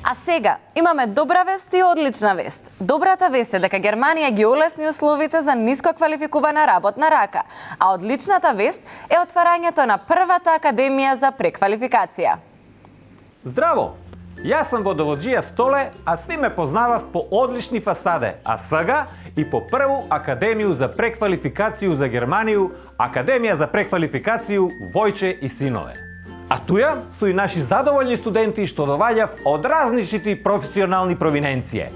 А сега имаме добра вест и одлична вест. Добрата вест е дека Германија ги олесни условите за ниско квалификувана работна рака, а одличната вест е отварањето на првата академија за преквалификација. Здраво! Јас сум водоводжија Столе, а сви ме познавав по одлични фасаде, а сега и по прву академију за преквалификацију за Германију, Академија за преквалификацију Војче и синове. А туја су и наши задоволни студенти што доваѓав од различити професионални провиненcije.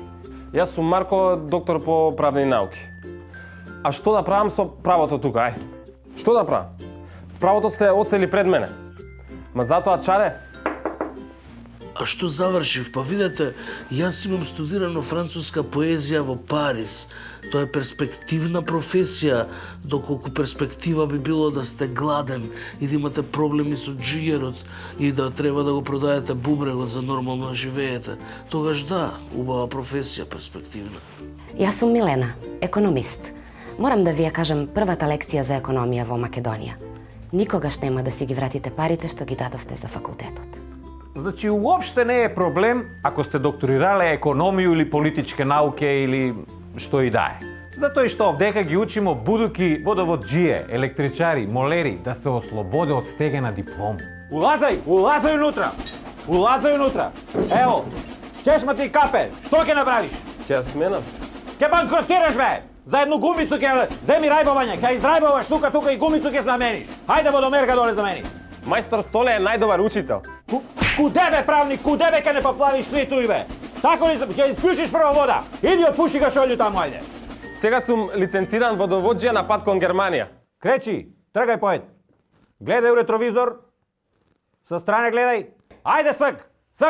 Јас сум Марко, доктор по правни науки. А што да правам со правото тука, ај? Што да правам? Правото се оцели пред мене. Ма затоа чаре. А што завршив? Па видете, јас имам студирано француска поезија во Париз. Тоа е перспективна професија, доколку перспектива би било да сте гладен и да имате проблеми со джигерот и да треба да го продаете бубрегот за нормално да живеете. Тогаш да, убава професија, перспективна. Јас сум Милена, економист. Морам да ви ја кажам првата лекција за економија во Македонија. Никогаш нема да си ги вратите парите што ги дадовте за факултетот. Значи, уопште не е проблем ако сте докторирале економију или политичке науке или што и да е. Затоа и што овдека ги учимо будуки водоводжие, електричари, молери да се ослободе од стегена диплома. Улазај унутра! Улазај унутра! Ево, чешмата и капе, што ќе направиш? Ќе ја сменам. Ќе банкротираш, бе! За едну гумицу ќе земи рајбовање, ќе израјбоваш тука и гумицу ќе знамениш. Хајде водомерка доле за мене. Мајстор Столе е најдобар учител. Куде бе, правник, куде бе ке не поплавиш сви туи, бе? Тако ли ќе испушиш прво вода? Иди отпуши га шолју таму, ајде. Сега сум лиценциран водоводжија на пат кон Германија. Кречи, тргај поет. Гледај у ретровизор. Со стране гледај. Ајде сак,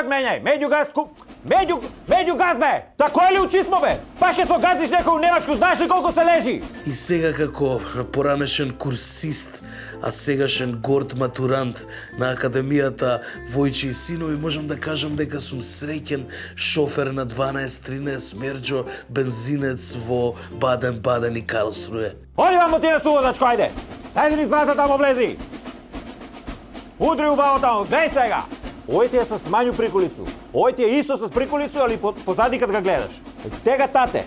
менјај. Меѓу газ, бе. Тако е ли учисмо, бе? Па ќе со газиш некој у Немачку, знаеш ли колку се лежи? И сега како поранешен курсист, а сегашен горд матурант на Академијата Војче и синови, можам да кажам дека сум среќен шофер на 12-13 мерџо бензинец во Баден-Баден и Карлсруе. Оди вамо ти на сувозачко, ајде. Ајде ни врата тамо влези. Удри убаво тамо, гледај сега. Овој ти е с мању приколицу. Овој ти е исто с приколицу, али позади кад га гледаш. Тега тате.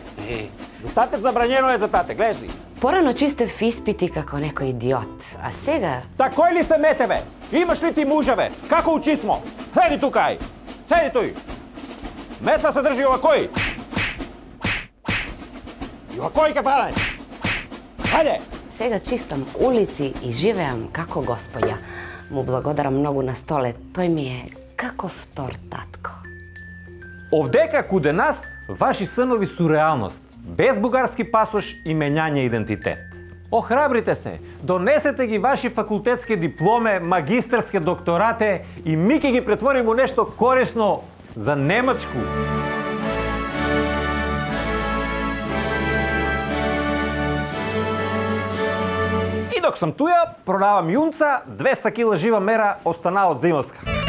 За тате забрањено е за тате, гледаш ли? Порано чистев испити како некој идиот, а сега... Такој ли се мете, бе? Имаш ли ти мужа, бе? Како учисмо? Седи тука, ај. Седи тој. Метла се држи овакој. И овакој ке падане. Хајде. Сега чистам улици и живеам како господја. Му благодарам многу на Столе, тој ми е како втор татко. Овдека куде нас, ваши сынови су реалност. Без бугарски пасош и менјање идентитет. Охрабрите се, донесете ги ваши факултетски дипломе, магистерски докторате и ми ќе ги претвориме у нешто корисно за Немачку. И док сам туја, продавам јунца, 200 кила жива мера остана од зимовска.